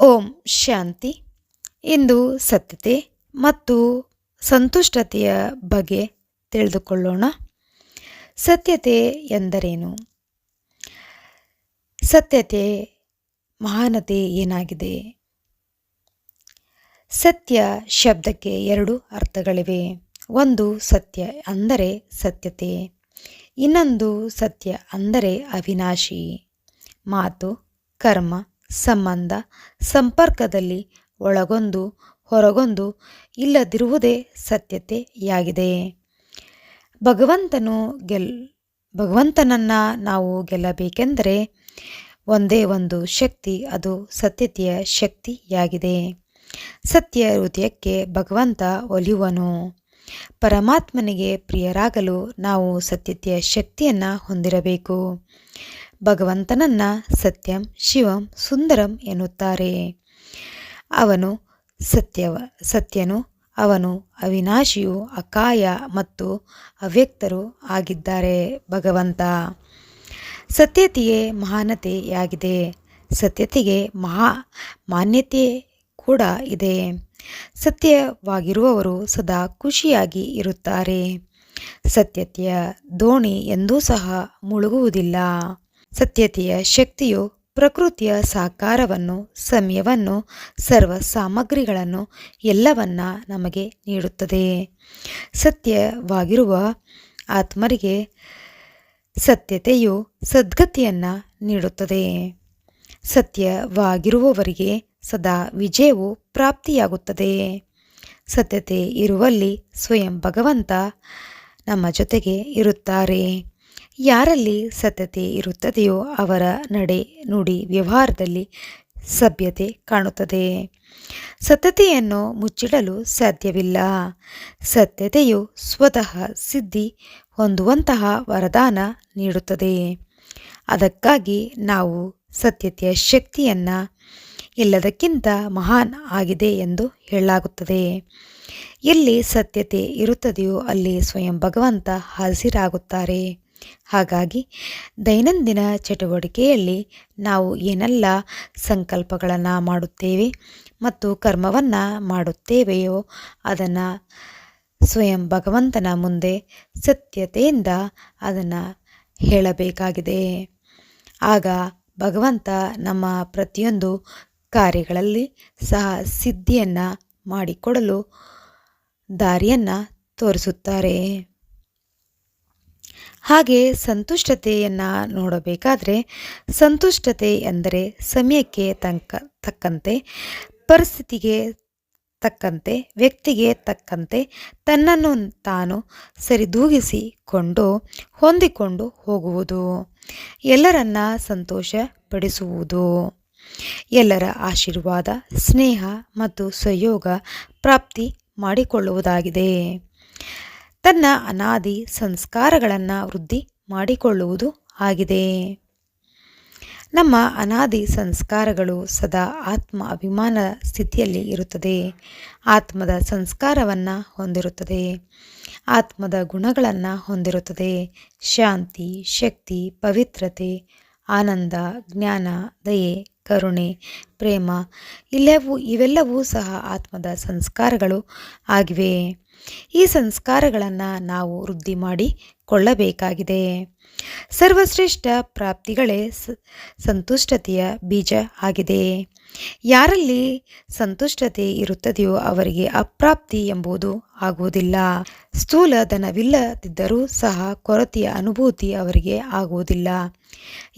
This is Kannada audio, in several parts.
ಓಂ ಶಾಂತಿ. ಇಂದು ಸತ್ಯತೆ ಮತ್ತು ಸಂತುಷ್ಟತೆಯ ಬಗ್ಗೆ ತಿಳಿದುಕೊಳ್ಳೋಣ. ಸತ್ಯತೆ ಎಂದರೇನು? ಸತ್ಯತೆ ಮಹಾನತೆ ಏನಾಗಿದೆ? ಸತ್ಯ ಶಬ್ದಕ್ಕೆ ಎರಡು ಅರ್ಥಗಳಿವೆ. ಒಂದು ಸತ್ಯ ಅಂದರೆ ಸತ್ಯತೆ, ಇನ್ನೊಂದು ಸತ್ಯ ಅಂದರೆ ಅವಿನಾಶಿ. ಮಾತು, ಕರ್ಮ, ಸಂಬಂಧ, ಸಂಪರ್ಕದಲ್ಲಿ ಒಳಗೊಂದು ಹೊರಗೊಂದು ಇಲ್ಲದಿರುವುದೇ ಸತ್ಯತೆಯಾಗಿದೆ. ಭಗವಂತನನ್ನು ನಾವು ಗೆಲ್ಲಬೇಕೆಂದರೆ ಒಂದೇ ಒಂದು ಶಕ್ತಿ, ಅದು ಸತ್ಯತೆಯ ಶಕ್ತಿಯಾಗಿದೆ. ಸತ್ಯ ಹೃದಯಕ್ಕೆ ಭಗವಂತ ಒಲಿಯುವನು. ಪರಮಾತ್ಮನಿಗೆ ಪ್ರಿಯರಾಗಲು ನಾವು ಸತ್ಯತೆಯ ಶಕ್ತಿಯನ್ನು ಹೊಂದಿರಬೇಕು. ಭಗವಂತನನ್ನ ಸತ್ಯಂ ಶಿವಂ ಸುಂದರಂ ಎನ್ನುತ್ತಾರೆ. ಅವನು ಸತ್ಯನು, ಅವನು ಅವಿನಾಶಿಯು, ಅಕಾಯ ಮತ್ತು ಅವ್ಯಕ್ತರು ಆಗಿದ್ದಾರೆ. ಭಗವಂತ ಸತ್ಯತೆಯೇ ಮಹಾನತೆಯಾಗಿದೆ. ಸತ್ಯತೆಗೆ ಮಾನ್ಯತೆ ಕೂಡ ಇದೆ. ಸತ್ಯವಾಗಿರುವವರು ಸದಾ ಖುಷಿಯಾಗಿ ಇರುತ್ತಾರೆ. ಸತ್ಯತೆಯ ದೋಣಿ ಎಂದೂ ಸಹ ಮುಳುಗುವುದಿಲ್ಲ. ಸತ್ಯತೆಯ ಶಕ್ತಿಯು ಪ್ರಕೃತಿಯ ಸಾಕಾರವನ್ನು, ಸಮಯವನ್ನು, ಸರ್ವ ಸಾಮಗ್ರಿಗಳನ್ನು ಎಲ್ಲವನ್ನ ನಮಗೆ ನೀಡುತ್ತದೆ. ಸತ್ಯವಾಗಿರುವ ಆತ್ಮರಿಗೆ ಸತ್ಯತೆಯು ಸದ್ಗತಿಯನ್ನು ನೀಡುತ್ತದೆ. ಸತ್ಯವಾಗಿರುವವರಿಗೆ ಸದಾ ವಿಜಯವು ಪ್ರಾಪ್ತಿಯಾಗುತ್ತದೆ. ಸತ್ಯತೆ ಇರುವಲ್ಲಿ ಸ್ವಯಂ ಭಗವಂತ ನಮ್ಮ ಜೊತೆಗೆ ಇರುತ್ತಾರೆ. ಯಾರಲ್ಲಿ ಸತ್ಯತೆ ಇರುತ್ತದೆಯೋ ಅವರ ನಡೆ, ನುಡಿ, ವ್ಯವಹಾರದಲ್ಲಿ ಸಭ್ಯತೆ ಕಾಣುತ್ತದೆ. ಸತ್ಯತೆಯನ್ನು ಮುಚ್ಚಿಡಲು ಸಾಧ್ಯವಿಲ್ಲ. ಸತ್ಯತೆಯು ಸ್ವತಃ ಸಿದ್ಧಿ ಹೊಂದುವಂತಹ ವರದಾನ ನೀಡುತ್ತದೆ. ಅದಕ್ಕಾಗಿ ನಾವು ಸತ್ಯತೆಯ ಶಕ್ತಿಯನ್ನು ಎಲ್ಲದಕ್ಕಿಂತ ಮಹಾನ್ ಆಗಿದೆ ಎಂದು ಹೇಳಲಾಗುತ್ತದೆ. ಎಲ್ಲಿ ಸತ್ಯತೆ ಇರುತ್ತದೆಯೋ ಅಲ್ಲಿ ಸ್ವಯಂ ಭಗವಂತ ಹಾಜರಾಗುತ್ತಾರೆ. ಹಾಗಾಗಿ ದೈನಂದಿನ ಚಟುವಟಿಕೆಯಲ್ಲಿ ನಾವು ಏನೆಲ್ಲ ಸಂಕಲ್ಪಗಳನ್ನು ಮಾಡುತ್ತೇವೆ ಮತ್ತು ಕರ್ಮವನ್ನು ಮಾಡುತ್ತೇವೆಯೋ ಅದನ್ನು ಸ್ವಯಂ ಭಗವಂತನ ಮುಂದೆ ಸತ್ಯತೆಯಿಂದ ಅದನ್ನು ಹೇಳಬೇಕಾಗಿದೆ. ಆಗ ಭಗವಂತ ನಮ್ಮ ಪ್ರತಿಯೊಂದು ಕಾರ್ಯಗಳಲ್ಲಿ ಸಹ ಸಿದ್ಧಿಯನ್ನು ಮಾಡಿಕೊಡಲು ದಾರಿಯನ್ನು ತೋರಿಸುತ್ತಾರೆ. ಹಾಗೆ ಸಂತುಷ್ಟತೆಯನ್ನು ನೋಡಬೇಕಾದ್ರೆ, ಸಂತುಷ್ಟತೆ ಎಂದರೆ ಸಮಯಕ್ಕೆ ತಕ್ಕಂತೆ, ಪರಿಸ್ಥಿತಿಗೆ ತಕ್ಕಂತೆ, ವ್ಯಕ್ತಿಗೆ ತಕ್ಕಂತೆ ತನ್ನನ್ನು ತಾನು ಸರಿದೂಗಿಸಿಕೊಂಡು ಹೊಂದಿಕೊಂಡು ಹೋಗುವುದು, ಎಲ್ಲರನ್ನ ಸಂತೋಷಪಡಿಸುವುದು, ಎಲ್ಲರ ಆಶೀರ್ವಾದ, ಸ್ನೇಹ ಮತ್ತು ಸಹಯೋಗ ಪ್ರಾಪ್ತಿ ಮಾಡಿಕೊಳ್ಳುವುದಾಗಿದೆ. ತನ್ನ ಅನಾದಿ ಸಂಸ್ಕಾರಗಳನ್ನು ವೃದ್ಧಿ ಮಾಡಿಕೊಳ್ಳುವುದು ಆಗಿದೆ. ನಮ್ಮ ಅನಾದಿ ಸಂಸ್ಕಾರಗಳು ಸದಾ ಆತ್ಮ ಅಭಿಮಾನ ಸ್ಥಿತಿಯಲ್ಲಿ ಇರುತ್ತದೆ. ಆತ್ಮದ ಸಂಸ್ಕಾರವನ್ನು ಹೊಂದಿರುತ್ತದೆ. ಆತ್ಮದ ಗುಣಗಳನ್ನು ಹೊಂದಿರುತ್ತದೆ. ಶಾಂತಿ, ಶಕ್ತಿ, ಪವಿತ್ರತೆ, ಆನಂದ, ಜ್ಞಾನ, ದಯೆ, ಕರುಣೆ, ಪ್ರೇಮ ಇವೆಲ್ಲವೂ ಸಹ ಆತ್ಮದ ಸಂಸ್ಕಾರಗಳು ಆಗಿವೆ. ಈ ಸಂಸ್ಕಾರಗಳನ್ನು ನಾವು ವೃದ್ಧಿ ಮಾಡಿಕೊಳ್ಳಬೇಕಾಗಿದೆ. ಸರ್ವಶ್ರೇಷ್ಠ ಪ್ರಾಪ್ತಿಗಳೇ ಸಂತುಷ್ಟತೆಯ ಬೀಜ ಆಗಿದೆ. ಯಾರಲ್ಲಿ ಸಂತುಷ್ಟತೆ ಇರುತ್ತದೆಯೋ ಅವರಿಗೆ ಅಪ್ರಾಪ್ತಿ ಎಂಬುದು ಆಗುವುದಿಲ್ಲ. ಸ್ಥೂಲ ಧನವಿಲ್ಲದಿದ್ದರೂ ಸಹ ಕೊರತೆಯ ಅನುಭೂತಿ ಅವರಿಗೆ ಆಗುವುದಿಲ್ಲ.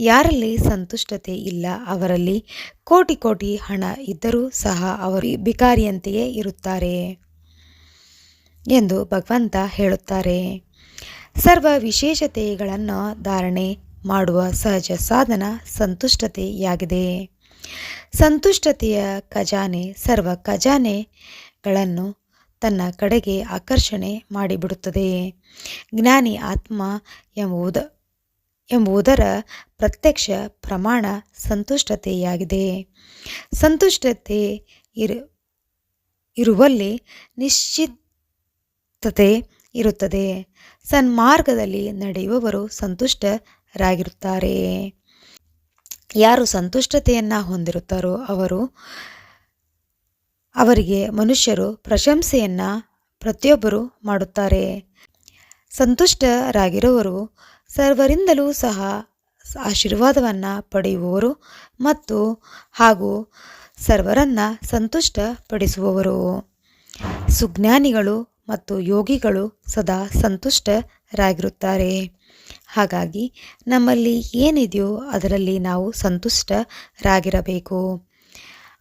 ಯಾರಲ್ಲಿ ಸಂತುಷ್ಟತೆ ಇಲ್ಲ ಅವರಲ್ಲಿ ಕೋಟಿ ಕೋಟಿ ಹಣ ಇದ್ದರೂ ಸಹ ಅವರು ಭಿಕಾರಿಯಂತೆಯೇ ಇರುತ್ತಾರೆ ಎಂದು ಭಗವಂತ ಹೇಳುತ್ತಾರೆ. ಸರ್ವ ವಿಶೇಷತೆಗಳನ್ನು ಧಾರಣೆ ಮಾಡುವ ಸಹಜ ಸಾಧನ ಸಂತುಷ್ಟತೆಯಾಗಿದೆ. ಸಂತುಷ್ಟತೆಯ ಖಜಾನೆ ಸರ್ವ ಖಜಾನೆಗಳನ್ನು ತನ್ನ ಕಡೆಗೆ ಆಕರ್ಷಣೆ ಮಾಡಿಬಿಡುತ್ತದೆ. ಜ್ಞಾನಿ ಆತ್ಮ ಎಂಬುದರ ಪ್ರತ್ಯಕ್ಷ ಪ್ರಮಾಣ ಸಂತುಷ್ಟತೆಯಾಗಿದೆ. ಸಂತುಷ್ಟತೆ ಇರುವಲ್ಲಿ ನಿಶ್ಚಿತತೆ ಇರುತ್ತದೆ. ಸನ್ಮಾರ್ಗದಲ್ಲಿ ನಡೆಯುವವರು ಸಂತುಷ್ಟರಾಗಿರುತ್ತಾರೆ. ಯಾರು ಸಂತುಷ್ಟತೆಯನ್ನು ಹೊಂದಿರುತ್ತಾರೋ ಅವರಿಗೆ ಮನುಷ್ಯರು ಪ್ರಶಂಸೆಯನ್ನು ಪ್ರತಿಯೊಬ್ಬರು ಮಾಡುತ್ತಾರೆ. ಸಂತುಷ್ಟರಾಗಿರುವವರು ಸರ್ವರಿಂದಲೂ ಸಹ ಆಶೀರ್ವಾದವನ್ನು ಪಡೆಯುವವರು ಮತ್ತು ಹಾಗೂ ಸರ್ವರನ್ನು ಸಂತುಷ್ಟಪಡಿಸುವವರು. ಸುಜ್ಞಾನಿಗಳು ಮತ್ತು ಯೋಗಿಗಳು ಸದಾ ಸಂತುಷ್ಟರಾಗಿರುತ್ತಾರೆ. ಹಾಗಾಗಿ ನಮ್ಮಲ್ಲಿ ಏನಿದೆಯೋ ಅದರಲ್ಲಿ ನಾವು ಸಂತುಷ್ಟರಾಗಿರಬೇಕು.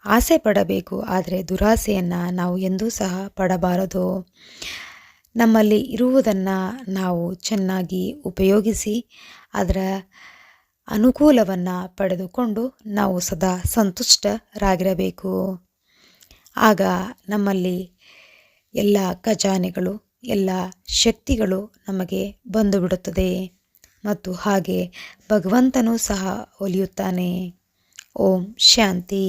ಆಸೆ ಪಡಬೇಕು, ಆದರೆ ದುರಾಸೆಯನ್ನು ನಾವು ಎಂದೂ ಸಹ ಪಡಬಾರದು. ನಮ್ಮಲ್ಲಿ ಇರುವುದನ್ನು ನಾವು ಚೆನ್ನಾಗಿ ಉಪಯೋಗಿಸಿ ಅದರ ಅನುಕೂಲವನ್ನು ಪಡೆದುಕೊಂಡು ನಾವು ಸದಾ ಸಂತುಷ್ಟರಾಗಿರಬೇಕು. ಆಗ ನಮ್ಮಲ್ಲಿ ಎಲ್ಲ ಖಜಾನೆಗಳು, ಎಲ್ಲ ಶಕ್ತಿಗಳು ನಮಗೆ ಬಂದು ಬಿಡುತ್ತದೆ ಮತ್ತು ಹಾಗೆ ಭಗವಂತನೂ ಸಹ ಒಲಿಯುತ್ತಾನೆ. ಓಂ ಶಾಂತಿ.